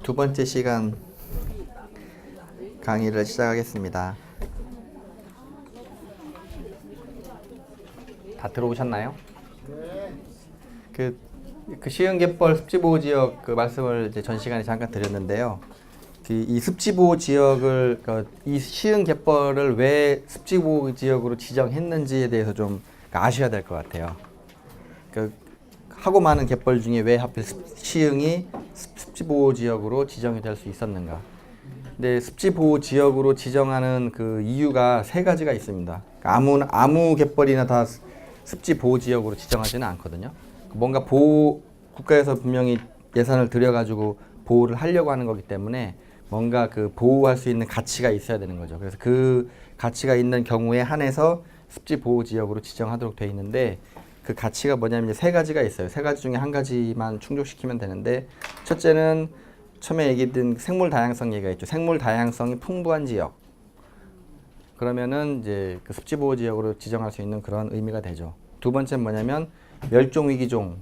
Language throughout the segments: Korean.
두 번째 시간 강의를 시작하겠습니다. 다 들어오셨나요? 그 시흥갯벌 습지보호지역 그 말씀을 이제 전 시간에 잠깐 드렸는데요. 이 습지보호지역을 이 시흥갯벌을 왜 습지보호지역으로 지정했는지에 대해서 좀 아셔야 될 것 같아요. 하고 많은 갯벌 중에 왜 하필 시흥이 습지보호지역으로 지정이 될 수 있었는가? 근데 습지보호지역으로 지정하는 그 이유가 세 가지가 있습니다. 아무 갯벌이나 다 습지보호지역으로 지정하지는 않거든요. 뭔가 국가에서 분명히 예산을 들여가지고 보호를 하려고 하는 거기 때문에 뭔가 그 보호할 수 있는 가치가 있어야 되는 거죠. 그래서 그 가치가 있는 경우에 한해서 습지보호지역으로 지정하도록 되어 있는데, 그 가치가 뭐냐면 이제 세 가지가 있어요. 세 가지 중에 한 가지만 충족시키면 되는데, 첫째는 처음에 얘기했던 생물 다양성 얘기가 있죠. 생물 다양성이 풍부한 지역. 그러면은 이제 그 습지보호지역으로 지정할 수 있는 그런 의미가 되죠. 두 번째는 뭐냐면 멸종위기종,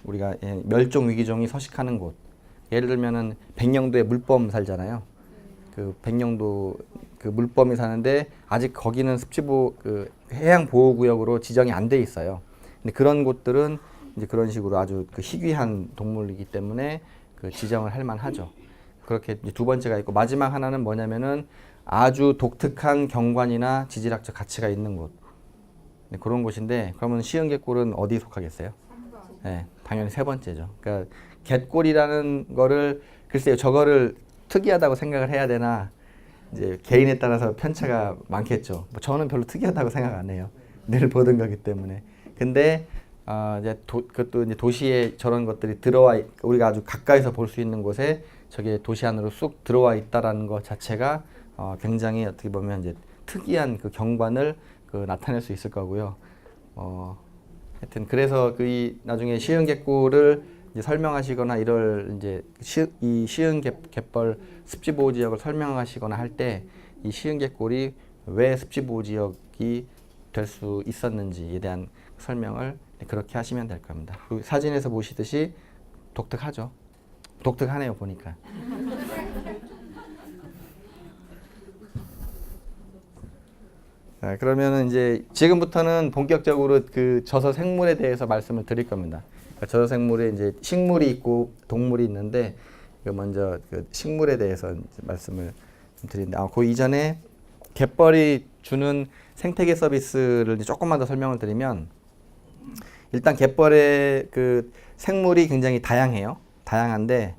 우리가 멸종위기종이 서식하는 곳. 예를 들면은 백령도에 물범 살잖아요. 그 백령도 그 물범이 사는데 아직 거기는 해양보호구역으로 지정이 안 돼 있어요. 근데 그런 곳들은 이제 그런 식으로 아주 그 희귀한 동물이기 때문에 그 지정을 할 만하죠. 그렇게 이제 두 번째가 있고, 마지막 하나는 뭐냐면은 아주 독특한 경관이나 지질학적 가치가 있는 곳. 네, 그런 곳인데, 그러면 시흥갯골은 어디에 속하겠어요? 네, 당연히 세 번째죠. 그러니까 갯골이라는 거를, 글쎄요, 저거를 특이하다고 생각을 해야 되나, 이제 개인에 따라서 편차가 많겠죠. 뭐 저는 별로 특이하다고 생각 안 해요. 늘 보던 거기 때문에. 근데 이제 그것도 이제 도시에 저런 것들이 우리가 아주 가까이서 볼 수 있는 곳에 저게 도시 안으로 쑥 들어와 있다라는 것 자체가 굉장히 어떻게 보면 이제 특이한 그 경관을 나타낼 수 있을 거고요. 하여튼 그래서 나중에 시흥갯골을 이제 설명하시거나 이 시흥갯벌 습지보호지역을 설명하시거나 할 때 이 시흥갯골이 왜 습지보호지역이 될 수 있었는지에 대한 설명을 그렇게 하시면 될 겁니다. 그리고 사진에서 보시듯이 독특하죠. 독특하네요, 보니까. 자, 그러면은 이제 지금부터는 본격적으로 그 저서 생물에 대해서 말씀을 드릴 겁니다. 그러니까 저서 생물에 이제 식물이 있고 동물이 있는데, 먼저 그 식물에 대해서 말씀을 드리는데, 그 이전에 갯벌이 주는 생태계 서비스를 조금만 더 설명을 드리면, 일단 갯벌의 그 생물이 굉장히 다양해요. 다양한데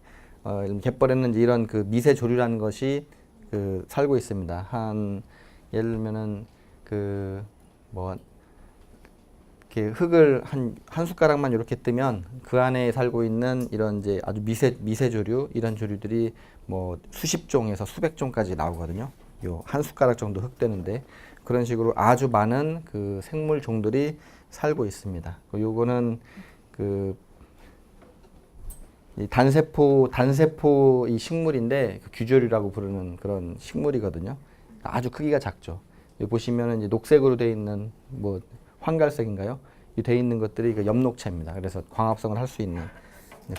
갯벌에는 이런 그 미세조류라는 것이 살고 있습니다. 예를 들면은 이렇게 흙을 한 숟가락만 이렇게 뜨면 그 안에 살고 있는 이런 이제 아주 미세조류, 이런 조류들이 뭐 수십 종에서 수백 종까지 나오거든요. 요 한 숟가락 정도 흙 뜨는데, 그런 식으로 아주 많은 그 생물 종들이 살고 있습니다. 요거는 이 단세포 이 식물인데, 규조류라고 부르는 그런 식물이거든요. 아주 크기가 작죠. 여기 보시면은 이제 녹색으로 되어 있는, 뭐 황갈색인가요? 이 되어 있는 것들이 엽록체입니다. 그래서 광합성을 할 수 있는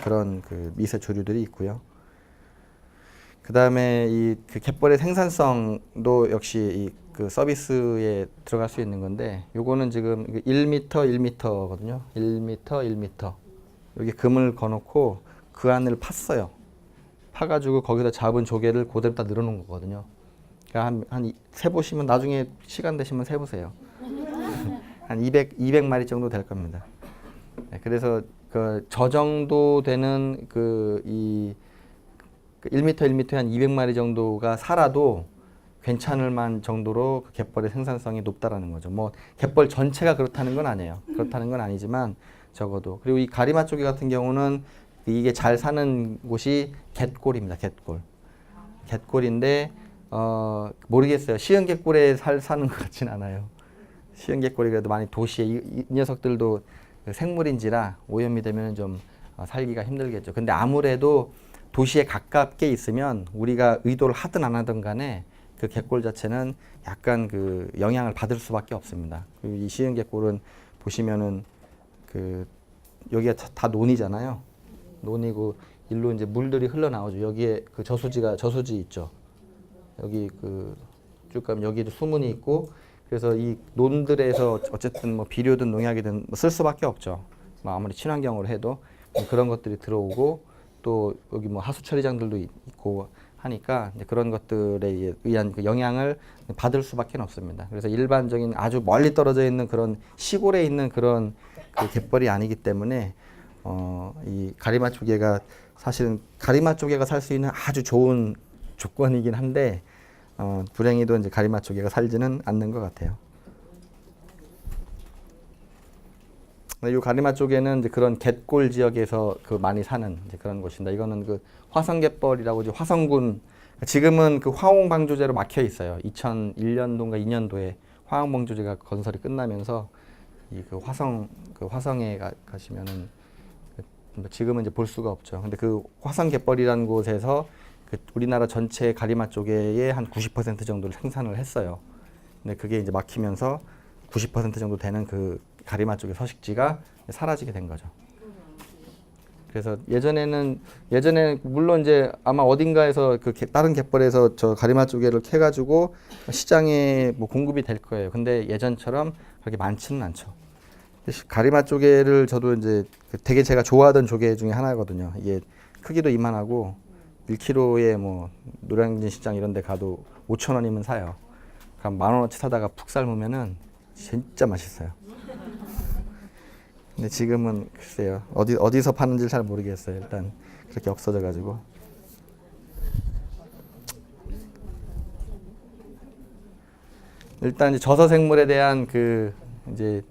그런 그 미세조류들이 있고요. 그 다음에 그 갯벌의 생산성도 역시 그 서비스에 들어갈 수 있는 건데, 요거는 지금 1m, 1m거든요. 1m, 1m. 여기 금을 거놓고 그 안을 팠어요. 파가지고 거기다 잡은 조개를 그대로 다 늘어놓은 거거든요. 그러니까 세보시면, 나중에 시간 되시면 세보세요. 한 200마리 정도 될 겁니다. 네, 그래서 저 정도 되는 1m, 1m에 한 200마리 정도가 살아도 괜찮을 만 정도로 그 갯벌의 생산성이 높다라는 거죠. 뭐 갯벌 전체가 그렇다는 건 아니에요. 그렇다는 건 아니지만 적어도. 그리고 이 가리마 조개 같은 경우는 이게 잘 사는 곳이 갯골입니다. 갯골인데 모르겠어요. 시흥갯골에 사는 것 같진 않아요. 시흥갯골이 그래도 많이 도시에 이 녀석들도 생물인지라 오염이 되면 좀 살기가 힘들겠죠. 근데 아무래도 도시에 가깝게 있으면 우리가 의도를 하든 안 하든 간에 그 갯골 자체는 약간 그 영향을 받을 수밖에 없습니다. 그리고 이 시흥갯골은 보시면은 여기가 다 논이잖아요. 논이고 일로 이제 물들이 흘러나오죠. 여기에 그 저수지 있죠. 여기 그 쭉 가면 여기도 수문이 있고, 그래서 이 논들에서 어쨌든 뭐 비료든 농약이든 뭐쓸 수밖에 없죠. 뭐 아무리 친환경으로 해도 그런 것들이 들어오고, 또 여기 뭐 하수 처리장들도 있고 하니까 이제 그런 것들에 의한 그 영향을 받을 수밖에 없습니다. 그래서 일반적인 아주 멀리 떨어져 있는 그런 시골에 있는 그런 그 갯벌이 아니기 때문에 이 가리마 조개가 사실은 가리마 조개가 살 수 있는 아주 좋은 조건이긴 한데 불행히도 이제 가리마 조개가 살지는 않는 것 같아요. 이 가리마 조개는 이제 그런 갯골 지역에서 그 많이 사는 이제 그런 곳입니다. 이거는 그 화성갯벌이라고 이제 화성군, 지금은 그 화홍방조제로 막혀 있어요. 2001년도인가 2년도에 화홍방조제가 건설이 끝나면서 이 그 화성에 가시면은 지금은 이제 볼 수가 없죠. 근데 그 화성갯벌이라는 곳에서 그 우리나라 전체 가리마 조개의 한 90% 정도를 생산을 했어요. 근데 그게 이제 막히면서 90% 정도 되는 그 가리마 조개 서식지가 사라지게 된 거죠. 그래서 예전에 물론 이제 아마 어딘가에서 그 다른 갯벌에서 저 가리마 조개를 캐가지고 시장에 뭐 공급이 될 거예요. 근데 예전처럼 그렇게 많지는 않죠. 가리마 조개를 저도 이제 되게 제가 좋아하던 조개 중에 하나거든요. 이게 크기도 이만하고 1kg에 뭐 노량진 시장 이런 데 가도 5,000원이면 사요. 그럼 10,000원어치 사다가 푹 삶으면은 진짜 맛있어요. 근데 지금은 글쎄요. 어디서 파는지 잘 모르겠어요. 일단 그렇게 없어져 가지고. 일단 이제 저서생물에 대한 그 이제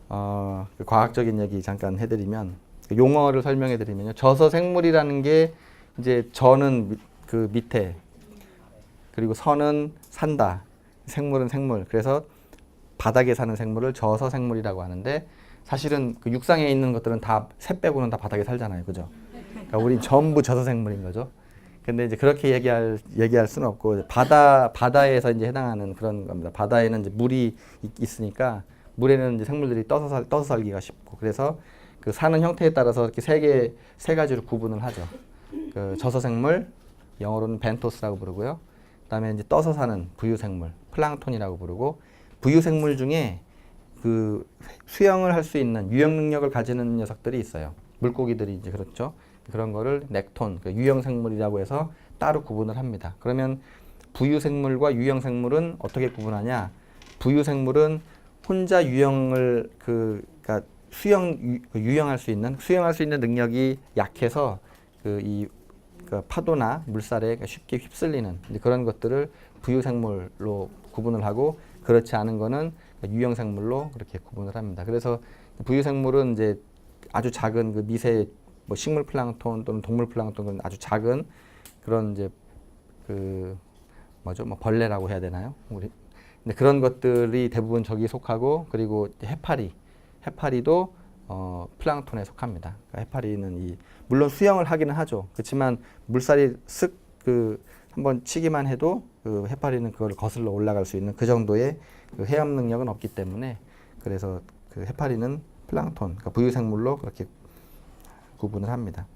그 과학적인 얘기 잠깐 해드리면, 그 용어를 설명해드리면요. 저서생물이라는 게 이제 저는 그 밑에, 그리고 서는 산다, 생물은 생물. 그래서 바닥에 사는 생물을 저서생물이라고 하는데, 사실은 그 육상에 있는 것들은 다 새 빼고는 다 바닥에 살잖아요, 그죠? 그러니까 우리 전부 저서생물인 거죠. 근데 이제 그렇게 얘기할 수는 없고, 바다에서 이제 해당하는 그런 겁니다. 바다에는 이제 물이 있으니까 물에는 이제 생물들이 떠서 살기가 쉽고, 그래서 그 사는 형태에 따라서 이렇게 세 가지로 구분을 하죠. 그 저서생물, 영어로는 벤토스라고 부르고요. 그다음에 이제 떠서 사는 부유생물, 플랑톤이라고 부르고, 부유생물 중에 그 수영을 할 수 있는 유영 능력을 가지는 녀석들이 있어요. 물고기들이 이제 그렇죠. 그런 거를 넥톤, 그 유영생물이라고 해서 따로 구분을 합니다. 그러면 부유생물과 유영생물은 어떻게 구분하냐? 부유생물은 혼자 유영을 그러니까 유영할 수 있는 능력이 약해서 그 파도나 물살에 쉽게 휩쓸리는 그런 것들을 부유생물로 구분을 하고, 그렇지 않은 거는 유형생물로 그렇게 구분을 합니다. 그래서 부유생물은 이제 아주 작은 그 미세 뭐 식물 플랑톤 또는 동물 플랑톤, 그런 아주 작은 그런 이제 그 뭐죠? 뭐 벌레라고 해야 되나요? 근데 그런 것들이 대부분 저기 속하고, 그리고 해파리도 플랑톤에 속합니다. 그러니까 해파리는 물론 수영을 하기는 하죠. 그렇지만 물살이 한번 치기만 해도 그 해파리는 그걸 거슬러 올라갈 수 있는 그 정도의 그 헤엄 능력은 없기 때문에, 그래서 그 해파리는 플랑톤, 그러니까 부유생물로 그렇게 구분을 합니다.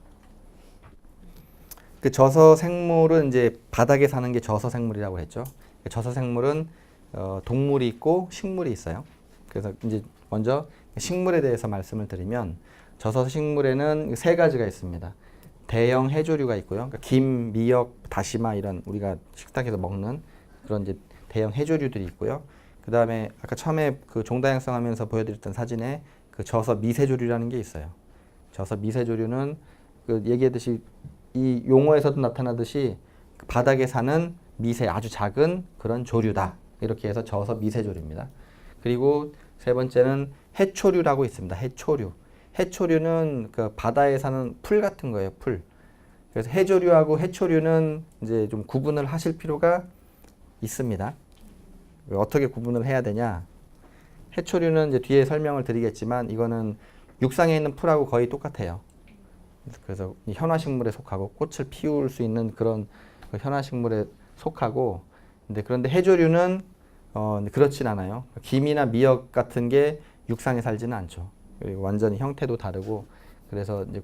그 저서생물은 이제 바닥에 사는 게 저서생물이라고 했죠. 저서생물은 동물이 있고 식물이 있어요. 그래서 이제 먼저 식물에 대해서 말씀을 드리면, 저서식물에는 세 가지가 있습니다. 대형 해조류가 있고요. 그러니까 김, 미역, 다시마 이런 우리가 식탁에서 먹는 그런 이제 대형 해조류들이 있고요. 그 다음에 아까 처음에 그 종다양성 하면서 보여드렸던 사진에 그 저서 미세조류라는 게 있어요. 저서 미세조류는 그 얘기했듯이 이 용어에서도 나타나듯이 바닥에 사는 아주 작은 그런 조류다. 이렇게 해서 저서 미세조류입니다. 그리고 세 번째는 해초류라고 있습니다. 해초류는 그 바다에 사는 풀 같은 거예요, 풀. 그래서 해조류하고 해초류는 이제 좀 구분을 하실 필요가 있습니다. 어떻게 구분을 해야 되냐? 해초류는 이제 뒤에 설명을 드리겠지만, 이거는 육상에 있는 풀하고 거의 똑같아요. 그래서 현화식물에 속하고 꽃을 피울 수 있는 그런 현화식물에 속하고, 그런데 해조류는 그렇진 않아요. 김이나 미역 같은 게 육상에 살지는 않죠. 그리고 완전히 형태도 다르고, 그래서 이제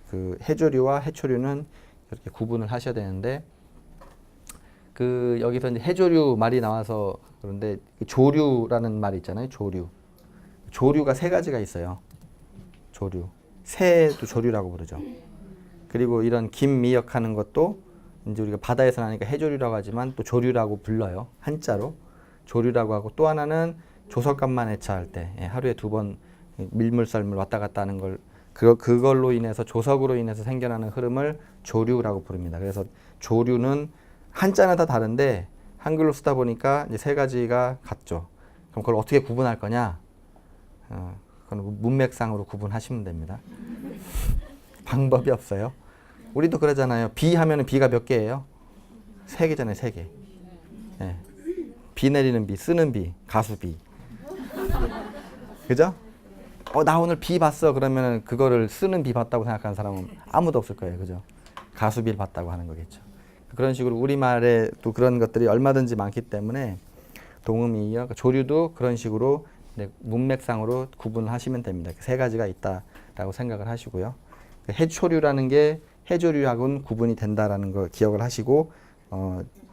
그 해조류와 해초류는 이렇게 구분을 하셔야 되는데 그 여기서 이제 해조류 말이 나와서 그런데 조류라는 말이 있잖아요. 조류. 조류가 세 가지가 있어요. 조류. 새도 조류라고 부르죠. 그리고 이런 김, 미역 하는 것도 이제 우리가 바다에서 나니까 해조류라고 하지만 또 조류라고 불러요. 한자로. 조류라고 하고 또 하나는 조석간만 해차할 때 하루에 2번 밀물썰물 왔다 갔다 하는 걸 그걸로 인해서 조석으로 인해서 생겨나는 흐름을 조류라고 부릅니다. 그래서 조류는 한자는 다 다른데 한글로 쓰다 보니까 이제 세 가지가 같죠. 그럼 그걸 어떻게 구분할 거냐? 그건 문맥상으로 구분하시면 됩니다. 방법이 없어요. 우리도 그러잖아요. 비 하면은 비가 몇 개예요? 3개잖아요, 3개. 예. 비 내리는 비, 쓰는 비, 가수비. 그죠? 나 오늘 비 봤어. 그러면은 그거를 쓰는 비 봤다고 생각하는 사람은 아무도 없을 거예요. 그죠? 가수비를 봤다고 하는 거겠죠. 그런 식으로 우리말에 또 그런 것들이 얼마든지 많기 때문에 동음이요. 조류도 그런 식으로 문맥상으로 구분하시면 됩니다. 세 가지가 있다라고 생각을 하시고요. 해초류라는 게 해조류하고는 구분이 된다라는 걸 기억을 하시고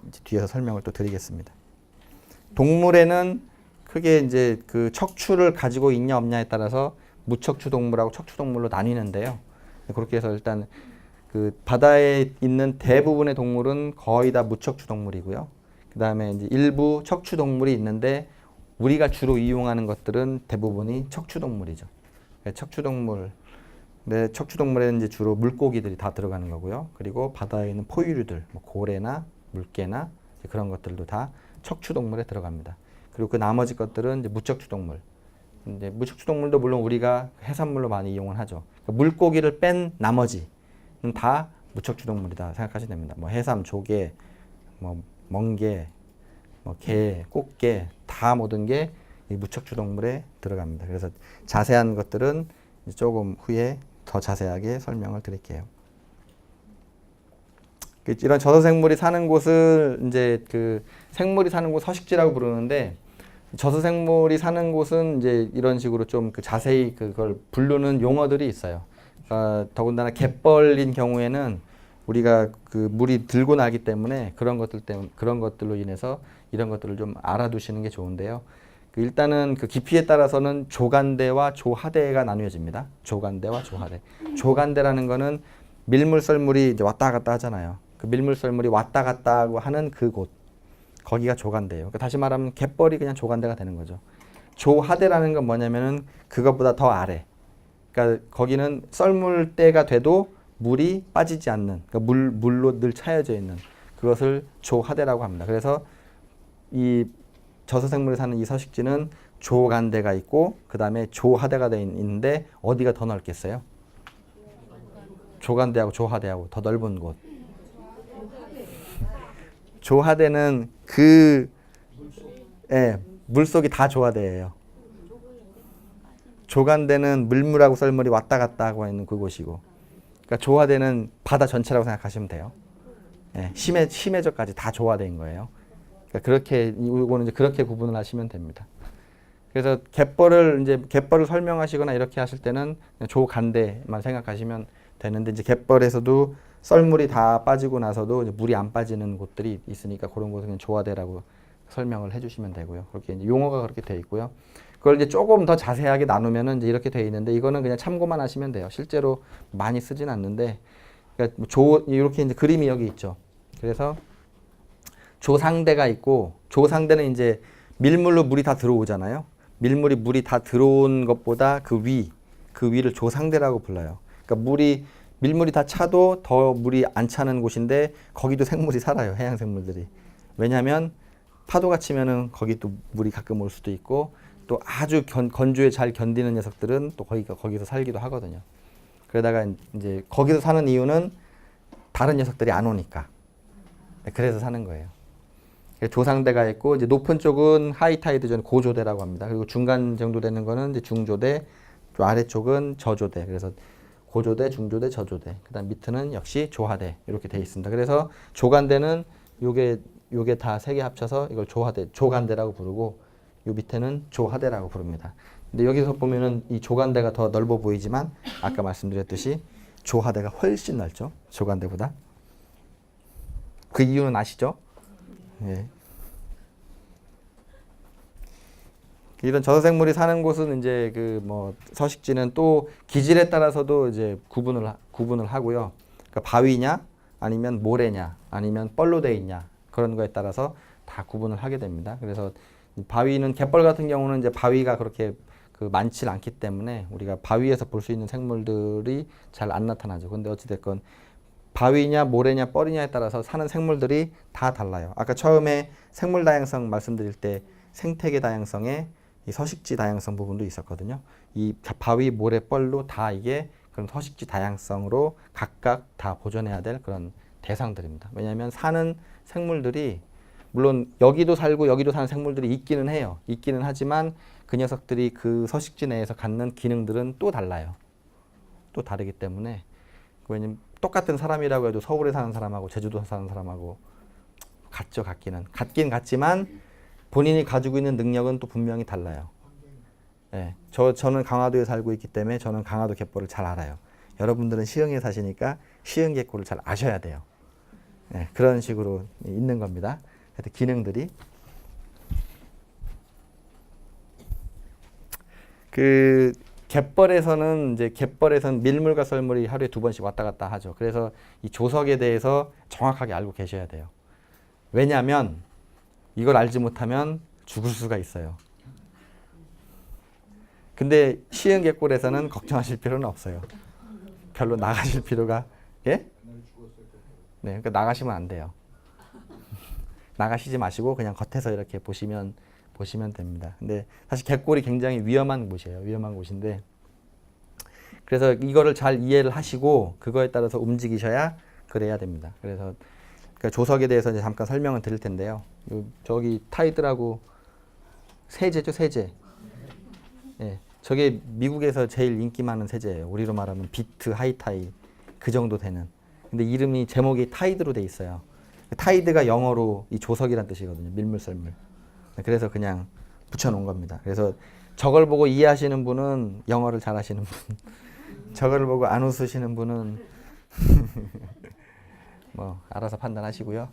이제 뒤에서 설명을 또 드리겠습니다. 동물에는 크게 이제 그 척추를 가지고 있냐 없냐에 따라서 무척추 동물하고 척추 동물로 나뉘는데요. 그렇게 해서 일단 그 바다에 있는 대부분의 동물은 거의 다 무척추 동물이고요. 그 다음에 이제 일부 척추 동물이 있는데 우리가 주로 이용하는 것들은 대부분이 척추 동물이죠. 척추 동물. 네, 척추 동물에는 이제 주로 물고기들이 다 들어가는 거고요. 그리고 바다에 있는 포유류들, 뭐 고래나 물개나 그런 것들도 다 척추 동물에 들어갑니다. 그리고 그 나머지 것들은 이제 무척추 동물. 이제 무척추 동물도 물론 우리가 해산물로 많이 이용을 하죠. 그러니까 물고기를 뺀 나머지는 다 무척추 동물이다 생각하시면 됩니다. 뭐 해삼, 조개, 뭐 멍게, 뭐 게, 꽃게 다 모든 게 이 무척추 동물에 들어갑니다. 그래서 자세한 것들은 조금 후에 더 자세하게 설명을 드릴게요. 이런 저서생물이 사는 곳을 이제 그 생물이 사는 곳 서식지라고 부르는데 저서생물이 사는 곳은 이제 이런 식으로 좀 그 자세히 그걸 부르는 용어들이 있어요. 더군다나 갯벌인 경우에는 우리가 그 물이 들고 나기 때문에 그런 것들로 인해서 이런 것들을 좀 알아두시는 게 좋은데요. 일단은 그 깊이에 따라서는 조간대와 조하대가 나뉘어집니다. 조간대와 조하대. 조간대라는 거는 밀물썰물이 이제 왔다 갔다 하잖아요. 그 밀물썰물이 왔다 갔다 하고 하는 그 곳. 거기가 조간대예요. 그러니까 다시 말하면 갯벌이 그냥 조간대가 되는 거죠. 조하대라는 건 뭐냐면은 그것보다 더 아래. 그러니까 거기는 썰물대가 돼도 물이 빠지지 않는, 그러니까 물로 늘 차여져 있는 그것을 조하대라고 합니다. 그래서 이 저서생물이 사는 이 서식지는 조간대가 있고 그 다음에 조하대가 있는데 어디가 더 넓겠어요? 조간대하고 조하대하고 더 넓은 곳. 조하대는 물속이 다 조하대예요. 조간대는 물물하고 썰물이 왔다 갔다 하고 있는 그곳이고, 그러니까 조하대는 바다 전체라고 생각하시면 돼요. 심해저까지 다 조하대인 거예요. 그렇게 이거는 이제 그렇게 구분을 하시면 됩니다. 그래서 갯벌을 설명하시거나 이렇게 하실 때는 조간대만 생각하시면 되는데 이제 갯벌에서도 썰물이 다 빠지고 나서도 이제 물이 안 빠지는 곳들이 있으니까 그런 곳은 그냥 조하대라고 설명을 해주시면 되고요. 그렇게 이제 용어가 그렇게 돼 있고요. 그걸 이제 조금 더 자세하게 나누면은 이제 이렇게 돼 있는데 이거는 그냥 참고만 하시면 돼요. 실제로 많이 쓰진 않는데, 그러니까 이렇게 이제 그림이 여기 있죠. 그래서 조상대가 있고, 조상대는 이제 밀물로 물이 다 들어오잖아요. 물이 다 들어온 것보다 그 위를 조상대라고 불러요. 그러니까 밀물이 다 차도 더 물이 안 차는 곳인데 거기도 생물이 살아요. 해양 생물들이. 왜냐하면 파도가 치면은 거기 또 물이 가끔 올 수도 있고 또 아주 건조에 잘 견디는 녀석들은 또 거기서 살기도 하거든요. 그러다가 이제 거기서 사는 이유는 다른 녀석들이 안 오니까. 그래서 사는 거예요. 조상대가 있고 이제 높은 쪽은 하이타이드 전 고조대라고 합니다. 그리고 중간 정도 되는 거는 이제 중조대, 또 아래쪽은 저조대. 그래서 고조대, 중조대, 저조대. 그다음 밑에는 역시 조하대 이렇게 돼 있습니다. 그래서 조간대는 요게 다 세 개 합쳐서 이걸 조간대라고 부르고 요 밑에는 조하대라고 부릅니다. 근데 여기서 보면은 이 조간대가 더 넓어 보이지만 아까 말씀드렸듯이 조하대가 훨씬 넓죠. 조간대보다. 그 이유는 아시죠? 예. 이런 저서생물이 사는 곳은 이제 그 뭐 서식지는 또 기질에 따라서도 이제 구분을 하고요. 그러니까 바위냐, 아니면 모래냐, 아니면 뻘로 돼 있냐 그런 거에 따라서 다 구분을 하게 됩니다. 그래서 바위는 갯벌 같은 경우는 이제 바위가 그렇게 그 많지 않기 때문에 우리가 바위에서 볼 수 있는 생물들이 잘 안 나타나죠. 근데 어찌됐건 바위냐 모래냐 뻘이냐에 따라서 사는 생물들이 다 달라요. 아까 처음에 생물 다양성 말씀드릴 때 생태계 다양성에 이 서식지 다양성 부분도 있었거든요. 이 바위 모래 뻘로 다 이게 그런 서식지 다양성으로 각각 다 보존해야 될 그런 대상들입니다. 왜냐하면 사는 생물들이 물론 여기도 살고 여기도 사는 생물들이 있기는 해요. 있기는 하지만 그 녀석들이 그 서식지 내에서 갖는 기능들은 또 달라요. 또 다르기 때문에 왜냐면 똑같은 사람이라고 해도 서울에 사는 사람하고 제주도 사는 사람하고 같긴 같지만 본인이 가지고 있는 능력은 또 분명히 달라요. 예, 저는 강화도에 살고 있기 때문에 저는 강화도 갯벌을 잘 알아요. 여러분들은 시흥에 사시니까 시흥 갯벌을 잘 아셔야 돼요. 예, 그런 식으로 있는 겁니다. 하여튼 기능들이 그 갯벌에서는 밀물과 썰물이 하루에 2번씩 왔다 갔다 하죠. 그래서 이 조석에 대해서 정확하게 알고 계셔야 돼요. 왜냐하면 이걸 알지 못하면 죽을 수가 있어요. 근데 시흥 갯벌에서는 걱정하실 필요는 없어요. 별로 나가실 필요가 예? 네, 그러니까 나가시면 안 돼요. 나가시지 마시고 그냥 겉에서 이렇게 보시면 됩니다. 근데 사실 갯골이 굉장히 위험한 곳이에요. 위험한 곳인데 그래서 이거를 잘 이해를 하시고 그거에 따라서 움직이셔야 그래야 됩니다. 그래서 그러니까 조석에 대해서 이제 잠깐 설명을 드릴 텐데요. 저기 타이드라고 세제죠, 세제. 예, 저게 미국에서 제일 인기 많은 세제예요. 우리로 말하면 비트, 하이타이 그 정도 되는. 근데 이름이 제목이 타이드로 돼 있어요. 타이드가 영어로 이 조석이란 뜻이거든요. 밀물썰물. 그래서 그냥 붙여놓은 겁니다. 그래서 저걸 보고 이해하시는 분은 영어를 잘하시는 분, 저걸 보고 안 웃으시는 분은 뭐 알아서 판단하시고요.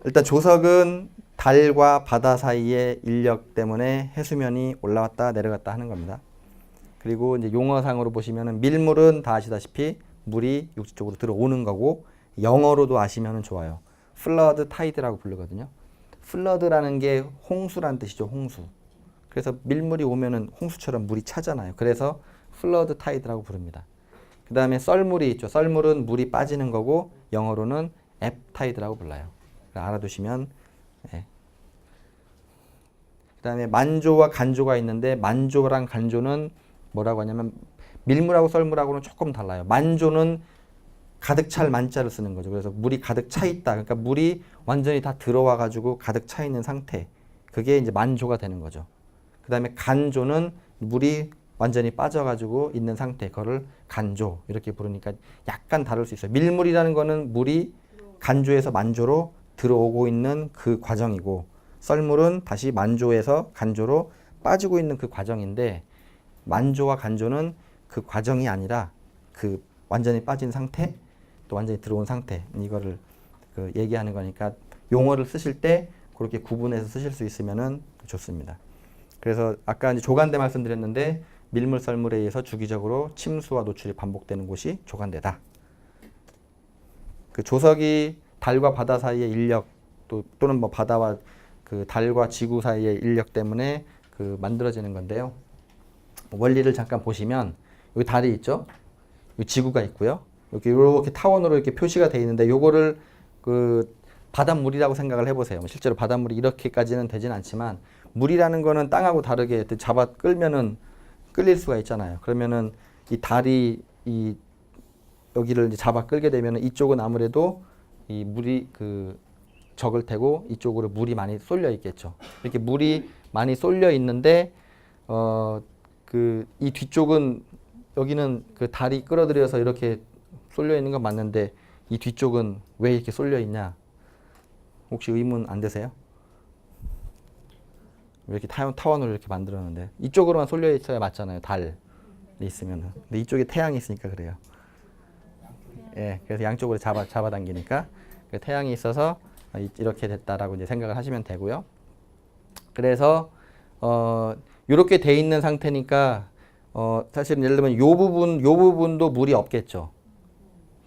일단 조석은 달과 바다 사이의 인력 때문에 해수면이 올라왔다 내려갔다 하는 겁니다. 그리고 이제 용어상으로 보시면은 밀물은 다 아시다시피 물이 육지 쪽으로 들어오는 거고 영어로도 아시면은 좋아요. 플러드 타이드라고 부르거든요. 플러드라는 게 홍수라는 뜻이죠. 홍수. 그래서 밀물이 오면은 홍수처럼 물이 차잖아요. 그래서 플러드 타이드라고 부릅니다. 그 다음에 썰물이 있죠. 썰물은 물이 빠지는 거고 영어로는 앱 타이드라고 불러요. 알아두시면 예. 그 다음에 만조와 간조가 있는데 만조랑 간조는 뭐라고 하냐면 밀물하고 썰물하고는 조금 달라요. 만조는 가득 찰 만자를 쓰는 거죠. 그래서 물이 가득 차 있다. 그러니까 물이 완전히 다 들어와 가지고 가득 차 있는 상태. 그게 이제 만조가 되는 거죠. 그 다음에 간조는 물이 완전히 빠져 가지고 있는 상태. 그거를 간조 이렇게 부르니까 약간 다를 수 있어요. 밀물이라는 거는 물이 간조에서 만조로 들어오고 있는 그 과정이고 썰물은 다시 만조에서 간조로 빠지고 있는 그 과정인데 만조와 간조는 그 과정이 아니라 그 완전히 빠진 상태 또 완전히 들어온 상태 이거를 그 얘기하는 거니까 용어를 쓰실 때 그렇게 구분해서 쓰실 수 있으면은 좋습니다. 그래서 아까 이제 조간대 말씀드렸는데 밀물 썰물에 의해서 주기적으로 침수와 노출이 반복되는 곳이 조간대다. 그 조석이 달과 바다 사이의 인력 또는 뭐 바다와 그 달과 지구 사이의 인력 때문에 그 만들어지는 건데요. 원리를 잠깐 보시면 여기 달이 있죠. 여기 지구가 있고요. 여기 이렇게 타원으로 이렇게 표시가 되어 있는데 요거를 그 바닷물이라고 생각을 해보세요. 실제로 바닷물이 이렇게까지는 되진 않지만 물이라는 거는 땅하고 다르게 잡아 끌면은 끌릴 수가 있잖아요. 그러면은 이 달이 이 여기를 이제 잡아 끌게 되면은 이쪽은 아무래도 이 물이 그 적을 테고 이쪽으로 물이 많이 쏠려 있겠죠. 이렇게 물이 많이 쏠려 있는데 그 이 뒤쪽은 여기는 그 달이 끌어들여서 이렇게 쏠려 있는 건 맞는데 이 뒤쪽은 왜 이렇게 쏠려 있냐? 혹시 의문 안 되세요? 왜 이렇게 타원으로 이렇게 만들었는데 이쪽으로만 쏠려 있어야 맞잖아요. 달. 있으면은. 근데 이쪽에 태양이 있으니까 그래요. 예, 그래서 양쪽으로 잡아당기니까 태양이 있어서 이렇게 됐다라고 이제 생각을 하시면 되고요. 그래서 이렇게 돼 있는 상태니까 사실은 예를 들면 요 부분도 물이 없겠죠.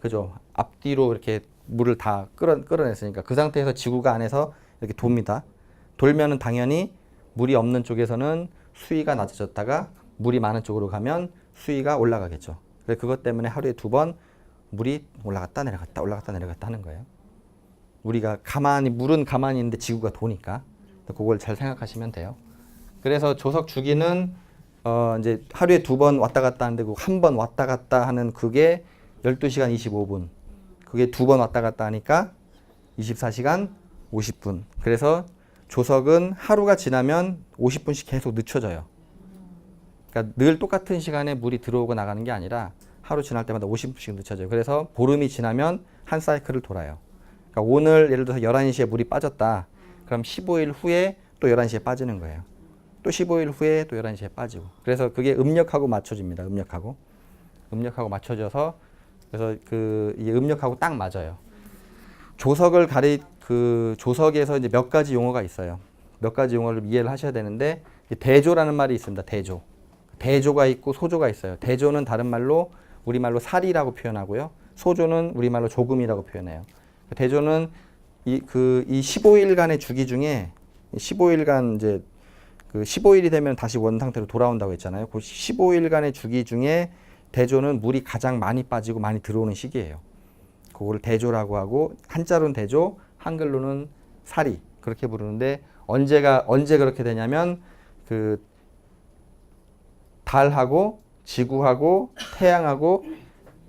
그죠? 앞뒤로 이렇게 물을 다 끌어냈으니까 그 상태에서 지구가 안에서 이렇게 돕니다. 돌면은 당연히 물이 없는 쪽에서는 수위가 낮아졌다가 물이 많은 쪽으로 가면 수위가 올라가겠죠. 그래서 그것 때문에 하루에 2번 물이 올라갔다 내려갔다 올라갔다 내려갔다 하는 거예요. 우리가 물은 가만히 있는데 지구가 도니까 그걸 잘 생각하시면 돼요. 그래서 조석 주기는 이제 하루에 2번 왔다 갔다 하는데 그 한 번 왔다 갔다 하는 그게 12시간 25분. 그게 2번 왔다 갔다 하니까 24시간 50분. 그래서 조석은 하루가 지나면 50분씩 계속 늦춰져요. 그러니까 늘 똑같은 시간에 물이 들어오고 나가는 게 아니라 하루 지날 때마다 50분씩 늦춰져요. 그래서 보름이 지나면 한 사이클을 돌아요. 그러니까 오늘 예를 들어서 11시에 물이 빠졌다. 그럼 15일 후에 또 11시에 빠지는 거예요. 또 15일 후에 또 11시에 빠지고. 그래서 그게 음력하고 맞춰집니다. 음력하고 맞춰져서 그래서 이 음력하고 딱 맞아요. 조석에서 이제 몇 가지 용어가 있어요. 몇 가지 용어를 이해를 하셔야 되는데 대조라는 말이 있습니다. 대조가 있고 소조가 있어요. 대조는 다른 말로 우리말로 살이라고 표현하고요. 소조는 우리말로 조금이라고 표현해요. 대조는 이 15일간의 주기 중에 15일간 이제 그 15일이 되면 다시 원 상태로 돌아온다고 했잖아요. 그 15일간의 주기 중에 대조는 물이 가장 많이 빠지고 많이 들어오는 시기예요. 그걸 대조라고 하고 한자로는 대조, 한글로는 살이 그렇게 부르는데 언제 그렇게 되냐면 그 달하고 지구하고 태양하고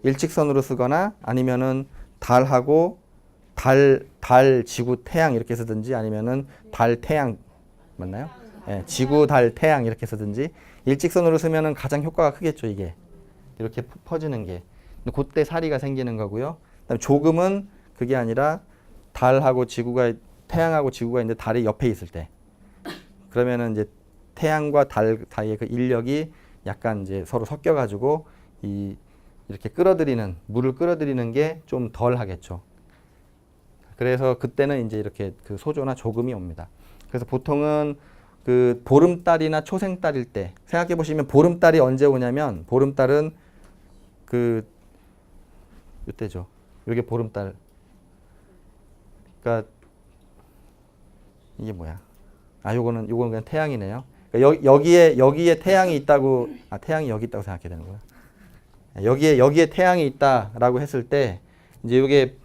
일직선으로 쓰거나 아니면은 달하고 달, 지구, 태양 이렇게 쓰든지 아니면은 달, 태양 맞나요? 예, 지구, 달, 태양 이렇게 쓰든지 일직선으로 쓰면은 가장 효과가 크겠죠, 이게. 이렇게 퍼지는 게. 근데 그때 사리가 생기는 거고요. 그다음에 조금은 그게 아니라 태양하고 지구가 있는데 달이 옆에 있을 때. 그러면은 이제 태양과 달 사이의 그 인력이 약간 이제 서로 섞여 가지고 이렇게 물을 끌어들이는 게 좀 덜 하겠죠. 그래서 그때는 이제 이렇게 그 소조나 조금이 옵니다. 그래서 보통은 그 보름달이나 초생달일 때 생각해 보시면 보름달이 언제 오냐면 보름달은 이때죠. 이게 보름달. 그러니까 이게 뭐야? 요거는 그냥 태양이네요. 그러니까 여기에 태양이 있다고 태양이 여기 있다고 생각해야 되는구나. 여기에 태양이 있다라고 했을 때 이제 이게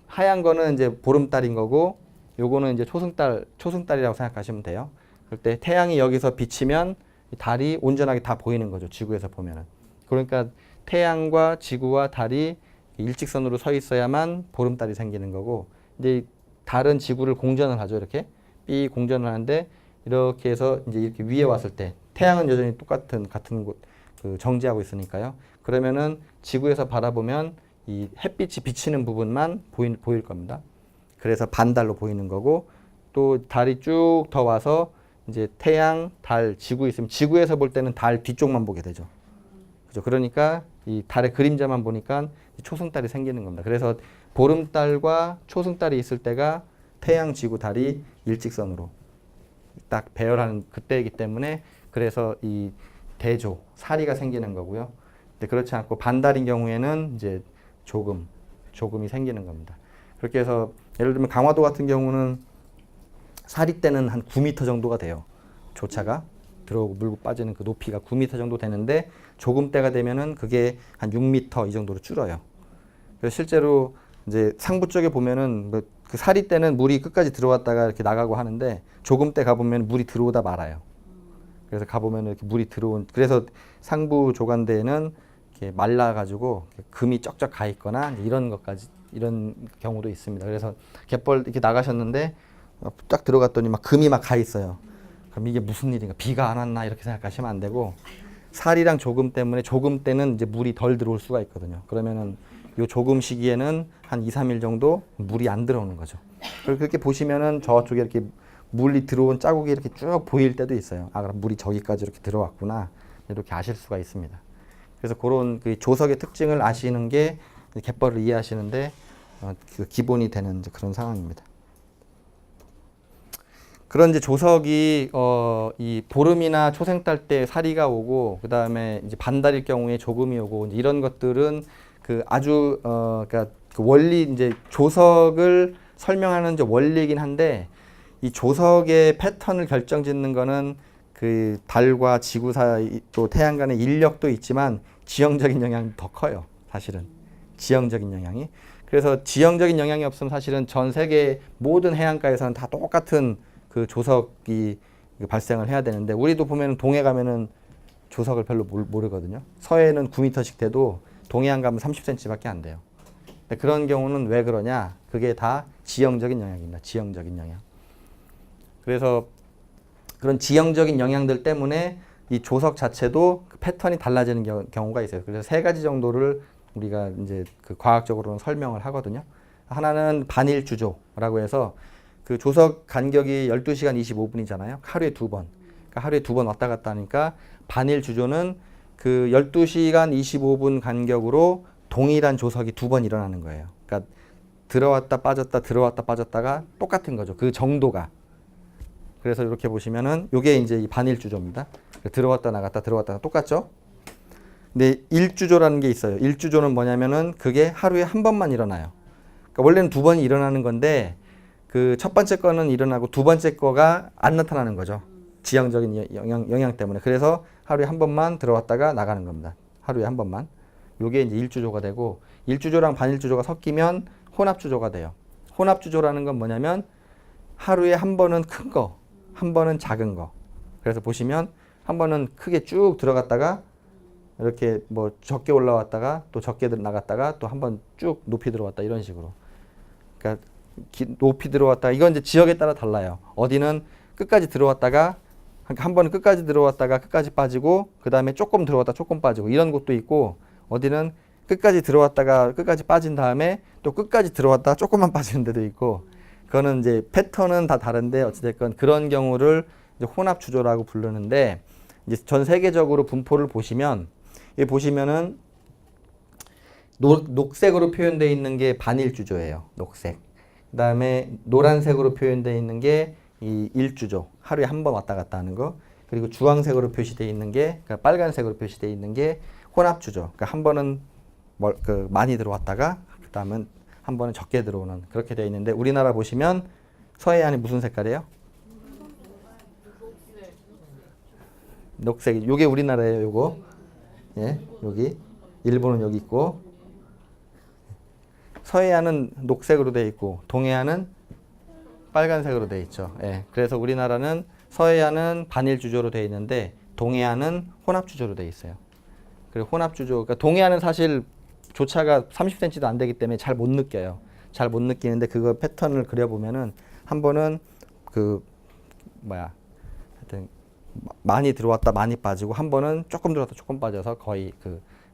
하얀 거는 이제 보름달인 거고 요거는 이제 초승달이라고 생각하시면 돼요. 그럴 때 태양이 여기서 비치면 달이 온전하게 다 보이는 거죠. 지구에서 보면은. 그러니까 태양과 지구와 달이 일직선으로 서 있어야만 보름달이 생기는 거고 이제 달은 지구를 공전을 하죠. 이렇게 삐 공전을 하는데 이렇게 해서 이제 이렇게 위에 왔을 때 태양은 여전히 같은 곳 정지하고 있으니까요. 그러면은 지구에서 바라보면 이 햇빛이 비치는 부분만 보일 겁니다. 그래서 반달로 보이는 거고 또 달이 쭉 더 와서 이제 태양, 달, 지구 있으면 지구에서 볼 때는 달 뒤쪽만 보게 되죠. 그죠? 그러니까 이 달의 그림자만 보니까 초승달이 생기는 겁니다. 그래서 보름달과 초승달이 있을 때가 태양, 지구, 달이 일직선으로 딱 배열하는 그때이기 때문에 그래서 이 대조, 사리가 생기는 거고요. 근데 그렇지 않고 반달인 경우에는 이제 조금이 생기는 겁니다. 그렇게 해서 예를 들면 강화도 같은 경우는 사리 때는 한 9m 정도가 돼요. 조차가 들어오고 물고 빠지는 그 높이가 9m 정도 되는데 조금 때가 되면은 그게 한 6m 이 정도로 줄어요. 그래서 실제로 이제 상부 쪽에 보면은 뭐 그 사리 때는 물이 끝까지 들어왔다가 이렇게 나가고 하는데 조금 때 가보면 물이 들어오다 말아요. 그래서 가보면 이렇게 물이 그래서 상부 조간대에는 이렇게 말라가지고 금이 쩍쩍 가 있거나 이런 경우도 있습니다. 그래서 갯벌 이렇게 나가셨는데 쫙 들어갔더니 막 금이 막 가 있어요. 그럼 이게 무슨 일인가? 비가 안 왔나? 이렇게 생각하시면 안 되고 살이랑 조금 때문에 조금 때는 이제 물이 덜 들어올 수가 있거든요. 그러면은 요 조금 시기에는 한 2, 3일 정도 물이 안 들어오는 거죠. 그렇게 보시면은 저쪽에 이렇게 물이 들어온 자국이 이렇게 쭉 보일 때도 있어요. 그럼 물이 저기까지 이렇게 들어왔구나. 이렇게 아실 수가 있습니다. 그래서 그런 그 조석의 특징을 아시는 게 갯벌을 이해하시는데 그 기본이 되는 이제 그런 상황입니다. 그런 이제 조석이 이 보름이나 초생달 때 사리가 오고 그 다음에 이제 반달일 경우에 조금이 오고 이제 이런 것들은 그 아주 그러니까 그 원리 이제 조석을 설명하는 이제 원리이긴 한데 이 조석의 패턴을 결정짓는 거는 그 달과 지구 사이 또 태양 간의 인력도 있지만 지형적인 영향이 더 커요. 사실은 지형적인 영향이. 그래서 지형적인 영향이 없으면 사실은 전 세계 모든 해안가에서는 다 똑같은 그 조석이 발생을 해야 되는데 우리도 보면 동해 가면은 조석을 별로 모르거든요. 서해는 9m씩 돼도 동해안 가면 30cm밖에 안 돼요. 근데 그런 경우는 왜 그러냐? 그게 다 지형적인 영향입니다. 지형적인 영향. 그래서 그런 지형적인 영향들 때문에 이 조석 자체도 그 패턴이 달라지는 경우가 있어요. 그래서 세 가지 정도를 우리가 이제 그 과학적으로는 설명을 하거든요. 하나는 반일주조라고 해서 그 조석 간격이 12시간 25분이잖아요. 하루에 두 번. 그러니까 하루에 두 번 왔다 갔다 하니까 반일주조는 그 12시간 25분 간격으로 동일한 조석이 두 번 일어나는 거예요. 그러니까 들어왔다 빠졌다 들어왔다 빠졌다가 똑같은 거죠. 그 정도가. 그래서 이렇게 보시면은 요게 이제 이 반일주조입니다. 들어왔다 나갔다 들어왔다 나갔다 똑같죠? 근데 일주조라는 게 있어요. 일주조는 뭐냐면은 그게 하루에 한 번만 일어나요. 그러니까 원래는 두 번이 일어나는 건데 그 첫 번째 거는 일어나고 두 번째 거가 안 나타나는 거죠. 지형적인 영향 때문에. 그래서 하루에 한 번만 들어왔다가 나가는 겁니다. 하루에 한 번만. 요게 이제 일주조가 되고 일주조랑 반일주조가 섞이면 혼합주조가 돼요. 혼합주조라는 건 뭐냐면 하루에 한 번은 큰 거, 한 번은 작은 거. 그래서 보시면 한 번은 크게 쭉 들어갔다가 이렇게 뭐 적게 올라왔다가 또 적게 나갔다가 또 한 번 쭉 높이 들어왔다 이런 식으로. 그러니까 높이 들어왔다. 이건 이제 지역에 따라 달라요. 어디는 끝까지 들어왔다가 한 번은 끝까지 들어왔다가 끝까지 빠지고 그 다음에 조금 들어왔다 조금 빠지고 이런 곳도 있고 어디는 끝까지 들어왔다가 끝까지 빠진 다음에 또 끝까지 들어왔다가 조금만 빠지는 데도 있고 그거는 이제 패턴은 다 다른데 어찌됐건 그런 경우를 이제 혼합주조라고 부르는데 이제 전 세계적으로 분포를 보시면 여기 보시면은 녹색으로 표현되어 있는 게 반일주조예요. 녹색. 그 다음에 노란색으로 표현되어 있는 게 이 일주조. 하루에 한 번 왔다 갔다 하는 거. 그리고 주황색으로 표시되어 있는 게 그러니까 빨간색으로 표시되어 있는 게 혼합주조. 그러니까 한 번은 많이 들어왔다가 그 다음은 한 번은 적게 들어오는 그렇게 되어 있는데 우리나라 보시면 서해안이 무슨 색깔이에요? 녹색. 요게 우리나라예요. 요거. 예, 여기. 일본은 여기 있고 서해안은 녹색으로 되어 있고 동해안은 빨간색으로 되어 있죠. 예, 그래서 우리나라는 서해안은 반일주조로 되어 있는데 동해안은 혼합주조로 되어 있어요. 그리고 혼합주조, 그러니까 동해안은 사실 조차가 30cm도 안 되기 때문에 잘 못 느껴요. 잘 못 느끼는데 그거 패턴을 그려보면은 한 번은 하여튼 많이 들어왔다 많이 빠지고 한 번은 조금 들어왔다 조금 빠져서 거의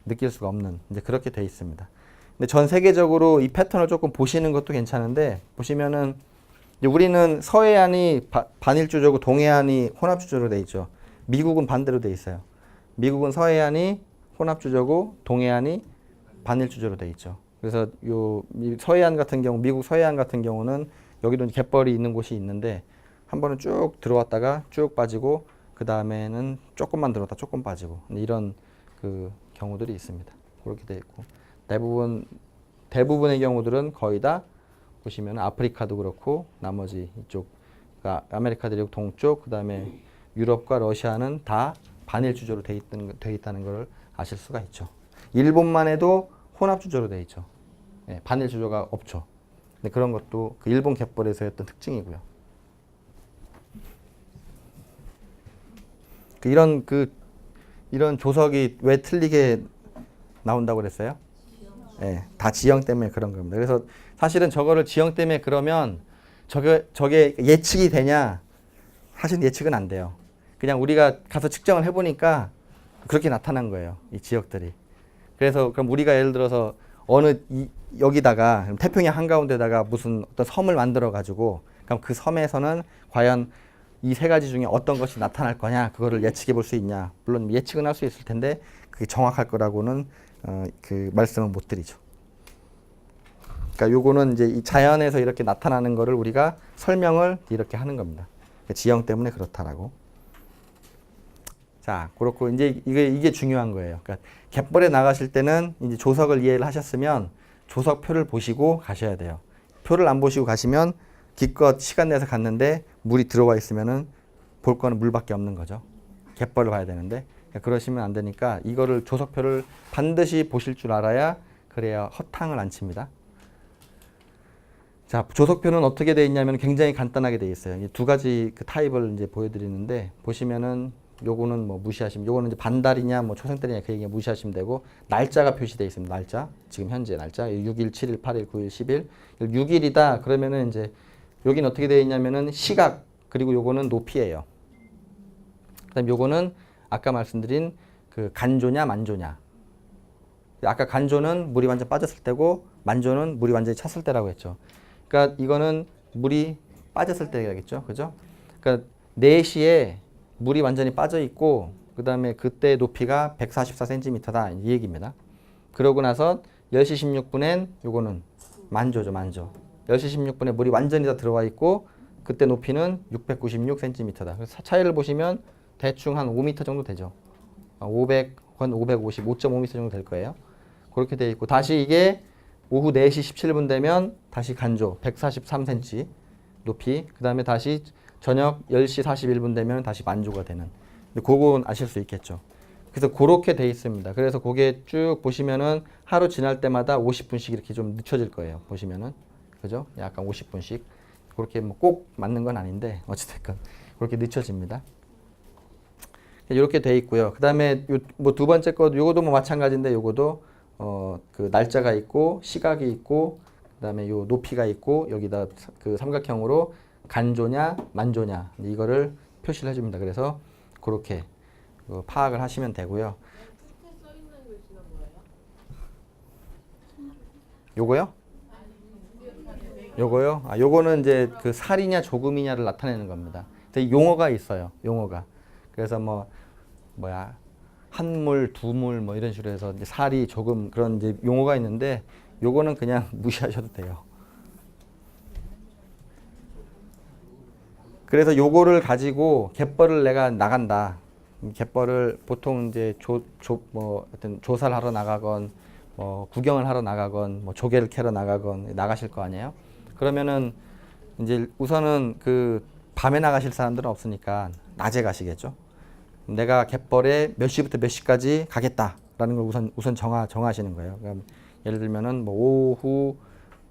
느낄 수가 없는 이제 그렇게 돼 있습니다. 근데 전 세계적으로 이 패턴을 조금 보시는 것도 괜찮은데 보시면은 이제 우리는 서해안이 반일주조고 동해안이 혼합주조로 돼 있죠. 미국은 반대로 돼 있어요. 미국은 서해안이 혼합주조고 동해안이 반일주조로 돼 있죠. 그래서 요 서해안 같은 경우 미국 서해안 같은 경우는 여기도 갯벌이 있는 곳이 있는데 한 번은 쭉 들어왔다가 쭉 빠지고 그 다음에는 조금만 들어왔다 조금 빠지고 이런 그 경우들이 있습니다. 그렇게 돼 있고 대부분의 경우들은 거의 다 보시면 아프리카도 그렇고 나머지 이쪽 그러니까 아메리카 대륙 동쪽 그다음에 유럽과 러시아는 다 반일주조로 돼 있다는 걸 아실 수가 있죠. 일본만 해도 혼합주조로 돼 있죠. 예, 반일주조가 없죠. 근데 그런 것도 그 일본 갯벌에서의 어떤 특징이고요. 이런 조석이 왜 틀리게 나온다고 그랬어요? 예, 다 지형 때문에 그런 겁니다. 그래서 사실은 저거를 지형 때문에 그러면 저게 예측이 되냐? 사실 예측은 안 돼요. 그냥 우리가 가서 측정을 해보니까 그렇게 나타난 거예요. 이 지역들이. 그래서 그럼 우리가 예를 들어서 여기다가 태평양 한가운데다가 무슨 어떤 섬을 만들어 가지고 그럼 그 섬에서는 과연 이 세 가지 중에 어떤 것이 나타날 거냐 그거를 예측해 볼 수 있냐. 물론 예측은 할 수 있을 텐데 그게 정확할 거라고는 그 말씀은 못 드리죠. 그러니까 요거는 이제 이 자연에서 이렇게 나타나는 거를 우리가 설명을 이렇게 하는 겁니다. 지형 때문에 그렇다라고. 자, 그렇고 이제 이게 중요한 거예요. 그러니까 갯벌에 나가실 때는 이제 조석을 이해를 하셨으면 조석표를 보시고 가셔야 돼요. 표를 안 보시고 가시면 기껏 시간 내서 갔는데 물이 들어와 있으면은 볼 거는 물밖에 없는 거죠. 갯벌을 봐야 되는데 그러시면 안 되니까 이거를 조석표를 반드시 보실 줄 알아야 그래야 허탕을 안 칩니다. 자, 조석표는 어떻게 되어 있냐면 굉장히 간단하게 되어 있어요. 두 가지 그 타입을 이제 보여드리는데 보시면은 요거는 뭐 무시하시면 요거는 이제 반달이냐 뭐 초생달이냐 그 얘기 무시하시면 되고 날짜가 표시되어 있습니다. 날짜 지금 현재 날짜 6일, 7일, 8일, 9일, 10일 6일이다 그러면은 이제 여기는 어떻게 되어 있냐면은 시각 그리고 요거는 높이예요. 그다음 요거는 아까 말씀드린 그 간조냐 만조냐. 아까 간조는 물이 완전 빠졌을 때고 만조는 물이 완전히 찼을 때라고 했죠. 그러니까 이거는 물이 빠졌을 때겠죠. 그죠? 그러니까 4시에 물이 완전히 빠져 있고 그다음에 그때 높이가 144cm다 이 얘기입니다. 그러고 나서 10시 16분엔 요거는 만조죠. 만조. 10시 16분에 물이 완전히 다 들어와 있고 그때 높이는 696cm다. 그래서 차이를 보시면 대충 한 5m 정도 되죠. 500, 한 550, 5.5m 정도 될 거예요. 그렇게 돼 있고 다시 이게 오후 4시 17분 되면 다시 간조 143cm 높이 그 다음에 다시 저녁 10시 41분 되면 다시 만조가 되는 근데 그건 아실 수 있겠죠. 그래서 그렇게 돼 있습니다. 그래서 그게 쭉 보시면은 하루 지날 때마다 50분씩 이렇게 좀 늦춰질 거예요. 보시면은 그죠? 약간 50분씩 그렇게 뭐 꼭 맞는 건 아닌데 어찌됐건 그렇게 늦춰집니다. 이렇게 돼 있고요. 그 다음에 뭐 두 번째 거 요거도 뭐 마찬가지인데 요거도 그 날짜가 있고 시각이 있고 그다음에 요 높이가 있고 여기다 그 삼각형으로 간조냐 만조냐 이거를 표시를 해줍니다. 그래서 그렇게 파악을 하시면 되고요. 요거요? 요거요? 아, 요거는 이제 그 살이냐 조금이냐를 나타내는 겁니다. 근데 용어가 있어요. 용어가. 그래서 뭐야 한물, 두물 뭐 이런 식으로 해서 이제 살이 조금 그런 이제 용어가 있는데 요거는 그냥 무시하셔도 돼요. 그래서 요거를 가지고 갯벌을 내가 나간다. 갯벌을 보통 이제 뭐 어떤 조사를 하러 나가건 뭐 구경을 하러 나가건 뭐 조개를 캐러 나가건 나가실 거 아니에요. 그러면은 이제 우선은 그 밤에 나가실 사람들은 없으니까 낮에 가시겠죠. 내가 갯벌에 몇 시부터 몇 시까지 가겠다라는 걸 우선 정하시는 거예요. 그러니까 예를 들면은 뭐 오후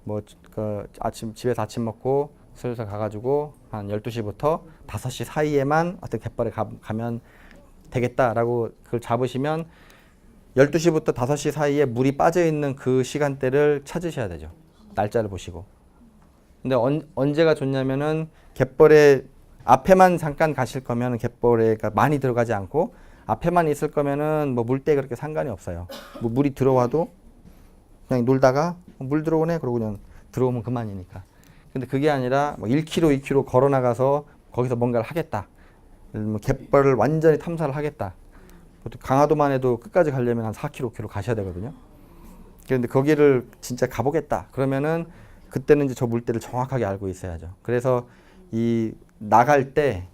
뭐 그 아침 집에서 아침 먹고 슬슬 가가지고 한 12시부터 5시 사이에만 어떤 갯벌에 가면 되겠다라고 그걸 잡으시면 12시부터 5시 사이에 물이 빠져 있는 그 시간대를 찾으셔야 되죠. 날짜를 보시고. 근데 언제가 좋냐면은 갯벌에 앞에만 잠깐 가실 거면 갯벌에 많이 들어가지 않고 앞에만 있을 거면은 뭐 물때 그렇게 상관이 없어요. 뭐 물이 들어와도 그냥 놀다가 물 들어오네 그러고 그냥 들어오면 그만이니까. 근데 그게 아니라 뭐 1km, 2km 걸어 나가서 거기서 뭔가를 하겠다. 뭐 갯벌을 완전히 탐사를 하겠다. 보통 강화도만 해도 끝까지 가려면 한 4km, 5km 가셔야 되거든요. 그런데 거기를 진짜 가보겠다. 그러면은 그때는 이제 저 물때를 정확하게 알고 있어야죠. 그래서 이 나갈 때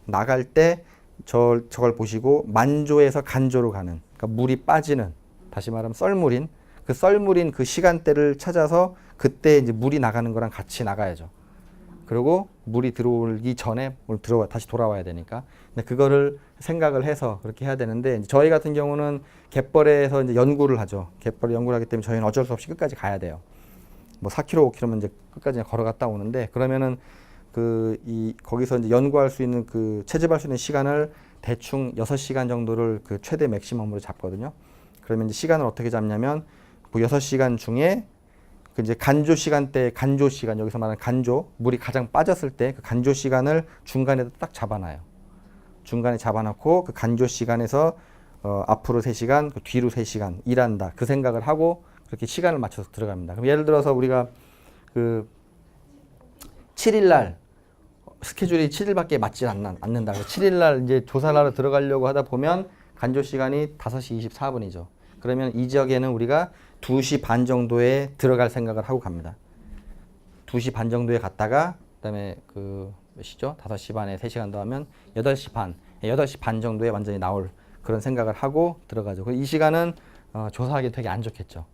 저걸 보시고 만조에서 간조로 가는 그러니까 물이 빠지는 다시 말하면 썰물인 그 시간대를 찾아서 그때 이제 물이 나가는 거랑 같이 나가야죠. 그리고 물이 들어오기 전에 다시 돌아와야 되니까. 근데 그거를 생각을 해서 그렇게 해야 되는데 저희 같은 경우는 갯벌에서 이제 연구를 하죠. 갯벌에 연구를 하기 때문에 저희는 어쩔 수 없이 끝까지 가야 돼요. 뭐 4km, 5km면 이제 끝까지 걸어갔다 오는데 그러면은 거기서 이제 연구할 수 있는 채집할 수 있는 시간을 대충 6시간 정도를 그 최대 맥시멈으로 잡거든요. 그러면 이제 시간을 어떻게 잡냐면 그 6시간 중에 그 이제 간조 시간 여기서 말하는 간조 물이 가장 빠졌을 때 그 간조 시간을 중간에 딱 잡아놔요. 중간에 잡아놓고 그 간조 시간에서 앞으로 3시간, 그 뒤로 3시간 일한다. 그 생각을 하고 그렇게 시간을 맞춰서 들어갑니다. 그럼 예를 들어서 우리가 그 7일 날 스케줄이 7일밖에 맞지 않는다. 7일 날 이제 조사를 하러 들어가려고 하다 보면 간조 시간이 5시 24분이죠. 그러면 이 지역에는 우리가 2시 반 정도에 들어갈 생각을 하고 갑니다. 2시 반 정도에 갔다가 그다음에 그 몇 시죠? 5시 반에 3시간 더 하면 8시 반. 8시 반 정도에 완전히 나올 그런 생각을 하고 들어가죠. 이 시간은 조사하기 되게 안 좋겠죠.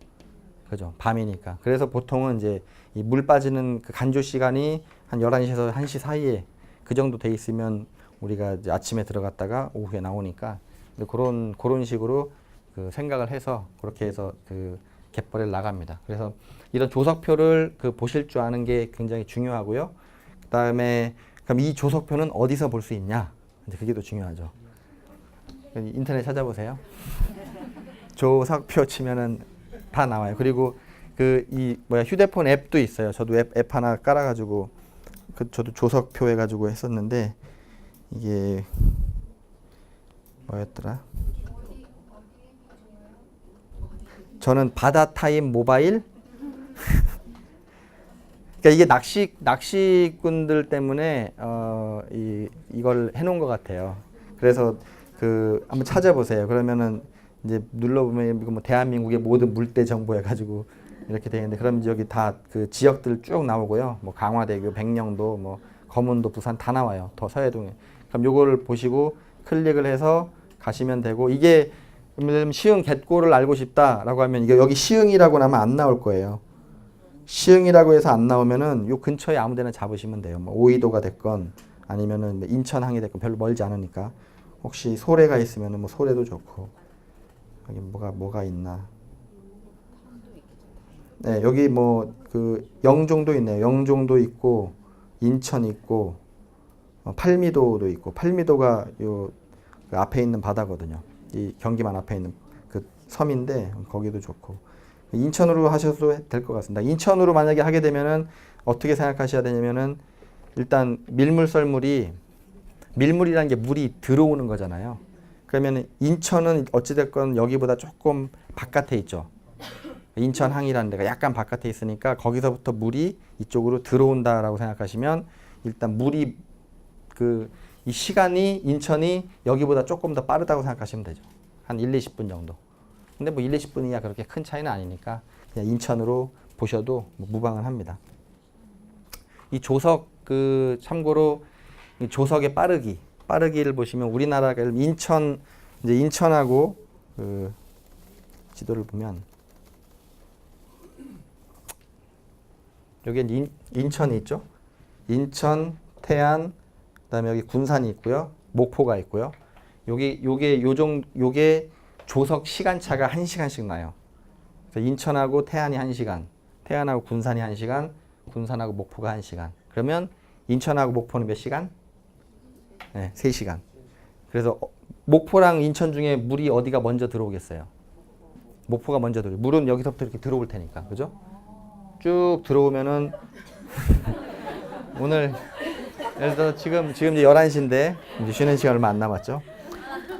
그죠? 밤이니까. 그래서 보통은 이제 이 물 빠지는 그 간조 시간이 한 11시에서 1시 사이에 그 정도 돼 있으면 우리가 이제 아침에 들어갔다가 오후에 나오니까 그런 식으로 그 생각을 해서 그렇게 해서 그 갯벌에 나갑니다. 그래서 이런 조석표를 그 보실 줄 아는 게 굉장히 중요하고요. 그다음에 그럼 이 조석표는 어디서 볼 수 있냐? 이제 그게 더 중요하죠. 인터넷 찾아보세요. 조석표 치면은 다 나와요. 그리고 그 이 휴대폰 앱도 있어요. 저도 앱 하나 깔아가지고 저도 조석표 해가지고 했었는데 이게 뭐였더라? 저는 바다타임 모바일. 그러니까 이게 낚시꾼들 때문에 이걸 해놓은 것 같아요. 그래서 그 한번 찾아보세요. 그러면은 이제 눌러보면 이거 뭐 대한민국의 모든 물때 정보 해가지고 이렇게 되는데 그럼 여기 다 그 지역들 쭉 나오고요. 뭐 강화대교, 백령도, 뭐 검은도, 부산 다 나와요. 더 서해동에. 그럼 요거를 보시고 클릭을 해서 가시면 되고 이게 예를 들면 시흥 갯골을 알고 싶다라고 하면 이게 여기 시흥이라고 하면 안 나올 거예요. 시흥이라고 해서 안 나오면은 요 근처에 아무데나 잡으시면 돼요. 뭐 오이도가 됐건 아니면은 인천항이 됐건 별로 멀지 않으니까 혹시 소래가 있으면은 뭐 소래도 좋고 여기 뭐가 있나? 네, 여기 뭐 그 영종도 있네요. 영종도 있고 인천 있고 팔미도도 있고 팔미도가 요 그 앞에 있는 바다거든요. 이 경기만 앞에 있는 그 섬인데 거기도 좋고 인천으로 하셔도 될 것 같습니다. 인천으로 만약에 하게 되면은 어떻게 생각하셔야 되냐면은 일단 밀물이라는 게 물이 들어오는 거잖아요. 그러면은 인천은 어찌됐건 여기보다 조금 바깥에 있죠. 인천항이라는 데가 약간 바깥에 있으니까 거기서부터 물이 이쪽으로 들어온다라고 생각하시면 일단 물이 이 시간이 인천이 여기보다 조금 더 빠르다고 생각하시면 되죠. 한 1, 20분 정도. 근데 뭐 1, 20분이야 그렇게 큰 차이는 아니니까 그냥 인천으로 보셔도 뭐 무방은 합니다. 이 조석 참고로 이 조석의 빠르기를 보시면 우리나라가 인천하고 그 지도를 보면 여기 인천이 있죠. 인천, 태안, 그다음에 여기 군산이 있고요. 목포가 있고요. 요게 조석 시간차가 1시간씩 나요. 그래서 인천하고 태안이 1시간, 태안하고 군산이 1시간, 군산하고 목포가 1시간. 그러면 인천하고 목포는 몇 시간? 네, 3시간. 그래서 목포랑 인천 중에 물이 어디가 먼저 들어오겠어요? 목포가 먼저 들어오죠. 물은 여기서부터 이렇게 들어올 테니까. 그죠? 쭉 들어오면은 오늘 예를 들어 지금 이제 11시인데 이제 쉬는 시간 얼마 안 남았죠.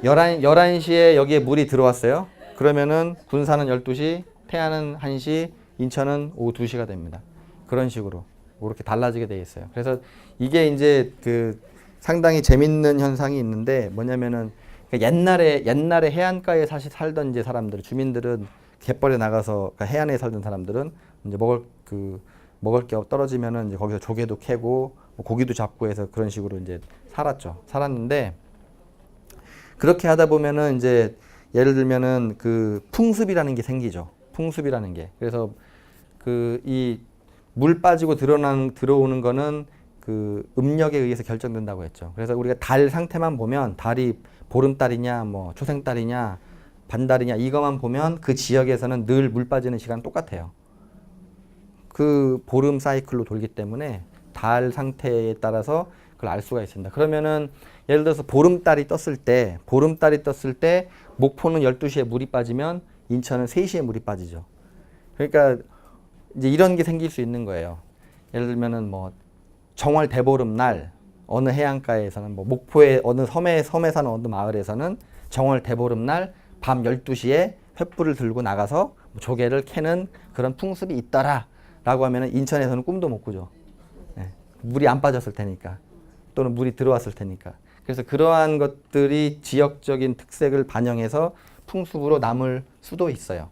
11시에 여기에 물이 들어왔어요. 그러면은 군산은 12시, 태안은 1시, 인천은 오후 2시가 됩니다. 그런 식으로 그렇게 달라지게 돼 있어요. 그래서 이게 이제 그 상당히 재밌는 현상이 있는데 뭐냐면은 옛날에 해안가에 사실 살던 이제 사람들, 주민들은 갯벌에 나가서 그러니까 해안에 살던 사람들은 이제 먹을 게 떨어지면은 이제 거기서 조개도 캐고 뭐 고기도 잡고 해서 그런 식으로 이제 살았는데 그렇게 하다 보면은 이제 예를 들면은 그 풍습이라는 게 생기죠. 풍습이라는 게. 그래서 그 이 물 빠지고 들어오는 거는 그 음력에 의해서 결정된다고 했죠. 그래서 우리가 달 상태만 보면 달이 보름달이냐 뭐 초생달이냐 반달이냐 이것만 보면 그 지역에서는 늘 물 빠지는 시간 똑같아요. 그 보름 사이클로 돌기 때문에 달 상태에 따라서 그걸 알 수가 있습니다. 그러면은 예를 들어서 보름달이 떴을 때 목포는 12시에 물이 빠지면 인천은 3시에 물이 빠지죠. 그러니까 이제 이런 게 생길 수 있는 거예요. 예를 들면은 뭐 정월 대보름 날 어느 해안가에서는 뭐 목포의 어느 섬에 사는 어느 마을에서는 정월 대보름 날 밤 12시에 횃불을 들고 나가서 조개를 캐는 그런 풍습이 있더라 라고 하면은 인천에서는 꿈도 못 꾸죠. 네. 물이 안 빠졌을 테니까. 또는 물이 들어왔을 테니까. 그래서 그러한 것들이 지역적인 특색을 반영해서 풍습으로 남을 수도 있어요.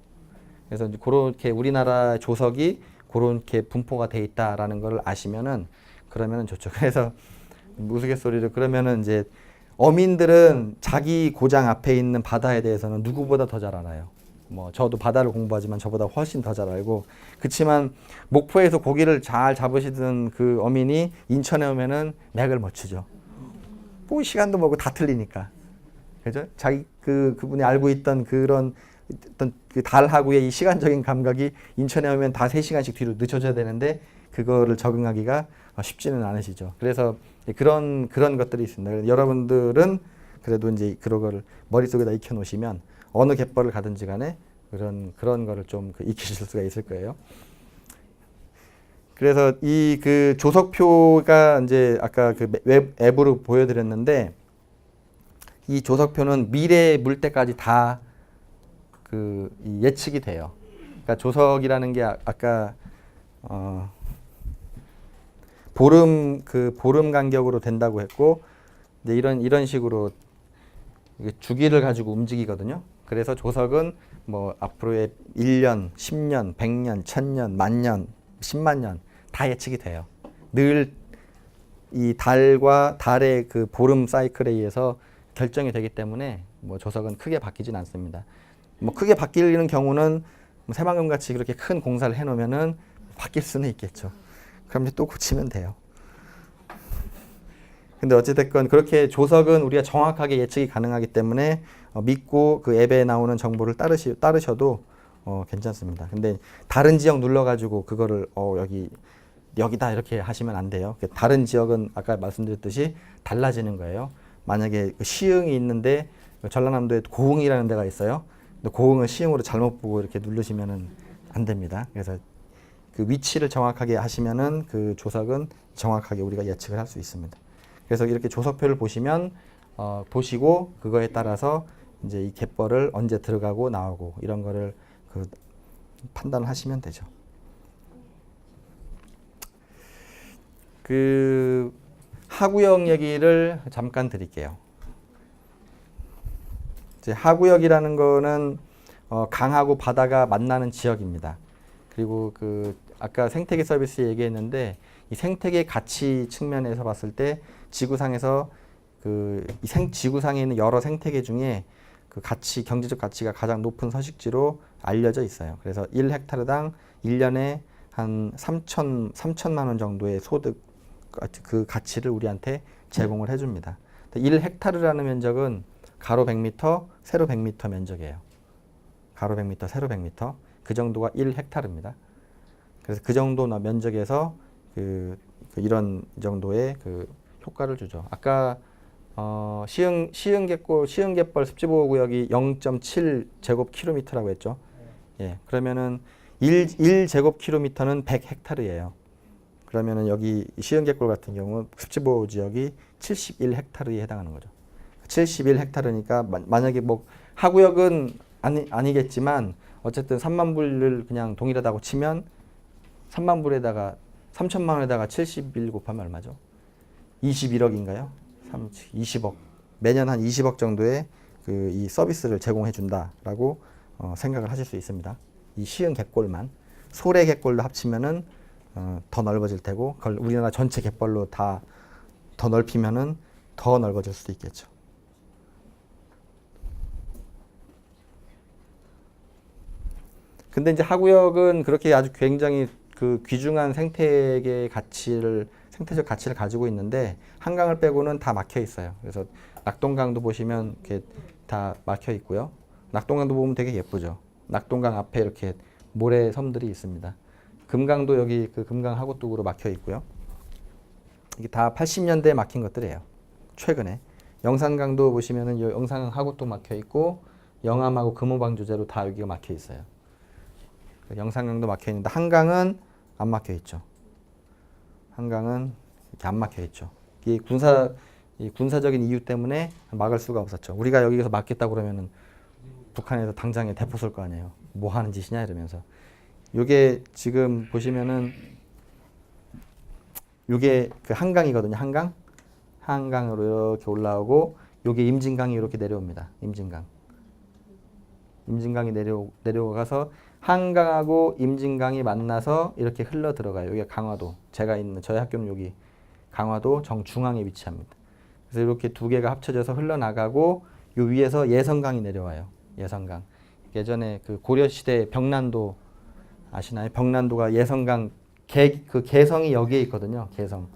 그래서 그렇게 우리나라 조석이 그렇게 분포가 돼 있다라는 걸 아시면은 그러면은 좋죠. 그래서 우스갯소리로 그러면은 이제 어민들은 자기 고장 앞에 있는 바다에 대해서는 누구보다 더 잘 알아요. 뭐 저도 바다를 공부하지만 저보다 훨씬 더 잘 알고, 그렇지만 목포에서 고기를 잘 잡으시던 그 어민이 인천에 오면은 맥을 못 추죠. 뭐 시간도 뭐고 다 틀리니까. 그죠? 자기 그분이 알고 있던 그런 어떤 그 달하고의 이 시간적인 감각이 인천에 오면 다 3시간씩 뒤로 늦춰져야 되는데 그거를 적응하기가 쉽지는 않으시죠. 그래서 그런 것들이 있습니다. 여러분들은 그래도 이제 그런 거를 머릿속에다 익혀 놓으시면 어느 갯벌을 가든지 간에 그런 거를 좀 익히실 수가 있을 거예요. 그래서 이 그 조석표가 이제 아까 그 앱으로 보여드렸는데, 이 조석표는 미래 물때까지 다 그 예측이 돼요. 그러니까 조석이라는 게 아까 보름 간격으로 된다고 했고, 이제 이런 식으로 주기를 가지고 움직이거든요. 그래서 조석은 뭐 앞으로의 1년, 10년, 100년, 1000년, 만년, 10만 년 다 예측이 돼요. 늘 이 달과 달의 그 보름 사이클에 의해서 결정이 되기 때문에 뭐 조석은 크게 바뀌진 않습니다. 뭐 크게 바뀌는 경우는 새만금 같이 그렇게 큰 공사를 해놓으면은 바뀔 수는 있겠죠. 그럼 이제 또 고치면 돼요. 근데 어찌됐건 그렇게 조석은 우리가 정확하게 예측이 가능하기 때문에 믿고 그 앱에 나오는 정보를 따르셔도 괜찮습니다. 근데 다른 지역 눌러가지고 그거를 여기다 이렇게 하시면 안 돼요. 다른 지역은 아까 말씀드렸듯이 달라지는 거예요. 만약에 시흥이 있는데 전라남도에 고흥이라는 데가 있어요. 근데 고흥을 시흥으로 잘못 보고 이렇게 누르시면은 안 됩니다. 그래서 그 위치를 정확하게 하시면은 그 조석은 정확하게 우리가 예측을 할 수 있습니다. 그래서 이렇게 조석표를 보시면 보시고 그거에 따라서 이제 이 갯벌을 언제 들어가고 나오고 이런 거를 판단을 하시면 되죠. 그 하구역 얘기를 잠깐 드릴게요. 이제 하구역이라는 거는 강하고 바다가 만나는 지역입니다. 그리고 아까 생태계 서비스 얘기했는데, 이 생태계 가치 측면에서 봤을 때 지구상에서 지구상에 있는 여러 생태계 중에 그 경제적 가치가 가장 높은 서식지로 알려져 있어요. 그래서 1헥타르당 1년에 한 3천만 원 정도의 소득, 그 가치를 우리한테 제공을 해줍니다. 1헥타르라는 면적은 가로 100m, 세로 100m 면적이에요. 가로 100m, 세로 100m. 그 정도가 1헥타르입니다. 그래서 그 정도 면적에서 이런 정도의 효과를 주죠. 아까 시흥갯벌 습지보호구역이 0.7 제곱킬로미터라고 했죠. 예, 그러면은 1 제곱킬로미터는 100헥타르예요. 그러면은 여기 시흥갯벌 같은 경우 습지보호 지역이 71헥타르에 해당하는 거죠. 71헥타르니까 만약에 뭐 하구역은 아니겠지만 어쨌든 3만 불을 그냥 동일하다고 치면 3만 불에다가 3천만 원에다가 71 곱하면 얼마죠? 21억인가요? 20억. 매년 한 20억 정도의 이 서비스를 제공해 준다라고 생각을 하실 수 있습니다. 이 시흥 갯골만. 소래 갯골로 합치면은 더 넓어질 테고, 그걸 우리나라 전체 갯벌로 다 더 넓히면은 더 넓어질 수도 있겠죠. 근데 이제 하구역은 그렇게 아주 굉장히 귀중한 생태적 가치를 가지고 있는데, 한강을 빼고는 다 막혀 있어요. 그래서 낙동강도 보시면 이렇게 다 막혀 있고요. 낙동강도 보면 되게 예쁘죠. 낙동강 앞에 이렇게 모래섬들이 있습니다. 금강도 여기 금강 하구뚝으로 막혀 있고요. 이게 다 80년대에 막힌 것들이에요. 최근에. 영산강도 보시면은 영산강 하구뚝 막혀 있고, 영암하고 금호방 주제로 다 여기가 막혀 있어요. 영산강도 막혀 있는데 한강은 안 막혀 있죠. 한강은 이렇게 안 막혀 있죠. 이 군사적인 이유 때문에 막을 수가 없었죠. 우리가 여기서 막겠다고 그러면은 북한에서 당장에 대포 쏠 거 아니에요. 뭐 하는 짓이냐 이러면서. 요게 지금 보시면은 요게 한강이거든요. 한강으로 이렇게 올라오고 요게 임진강이 이렇게 내려옵니다. 임진강이 내려가서 한강하고 임진강이 만나서 이렇게 흘러 들어가요. 여기가 강화도. 제가 있는 저희 학교는 여기 강화도 정중앙에 위치합니다. 그래서 이렇게 두 개가 합쳐져서 흘러나가고 요 위에서 예성강이 내려와요. 예성강. 예전에 그 고려시대 병난도 아시나요? 병난도가 예성강 그 개성이 여기에 있거든요. 개성.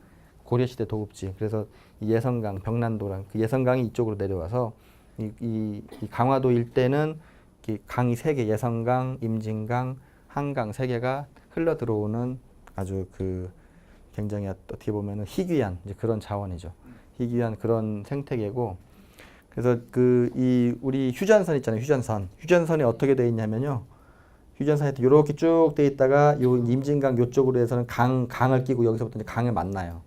고려시대 도읍지. 그래서 이 예성강, 병난도랑 그 예성강이 이쪽으로 내려와서 이 강화도 일대는 강이 세 개, 예성강, 임진강, 한강 세 개가 흘러 들어오는 아주 그 굉장히 어떻게 보면은 희귀한 이제 그런 자원이죠. 희귀한 그런 생태계고, 그래서 우리 휴전선 있잖아요. 휴전선이 어떻게 되어 있냐면요. 휴전선이 이렇게 쭉 돼 있다가 요 임진강 요쪽으로 해서는 강을 끼고 여기서부터 이제 강을 만나요.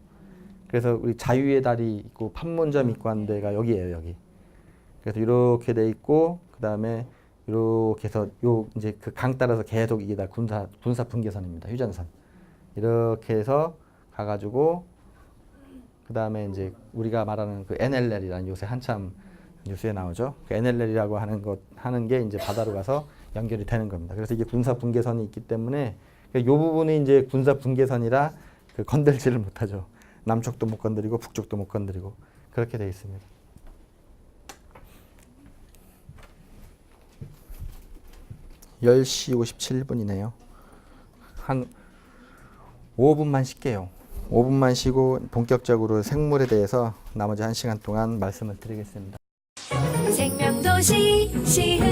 그래서 우리 자유의 달이 있고 판문점 있고 한 데가 여기예요, 여기. 그래서 이렇게 돼 있고 그다음에 이렇게 해서 요 이제 그 강 따라서 계속 이게 다 군사 분계선입니다. 휴전선. 이렇게 해서 가가지고 그다음에 이제 우리가 말하는 그 NLL이라는 요새 한참 뉴스에 나오죠. 그 NLL이라고 하는 게 이제 바다로 가서 연결이 되는 겁니다. 그래서 이게 군사 분계선이 있기 때문에 요 부분이 이제 군사 분계선이라 그 건들지를 못하죠. 남쪽도 못 건드리고 북쪽도 못 건드리고 그렇게 돼 있습니다. (10시 57분이네요) 한 5분만 쉴게요. 5분만 쉬고 본격적으로 생물에 대해서 나머지 1시간 동안 말씀을 드리겠습니다. 생명도시 시흥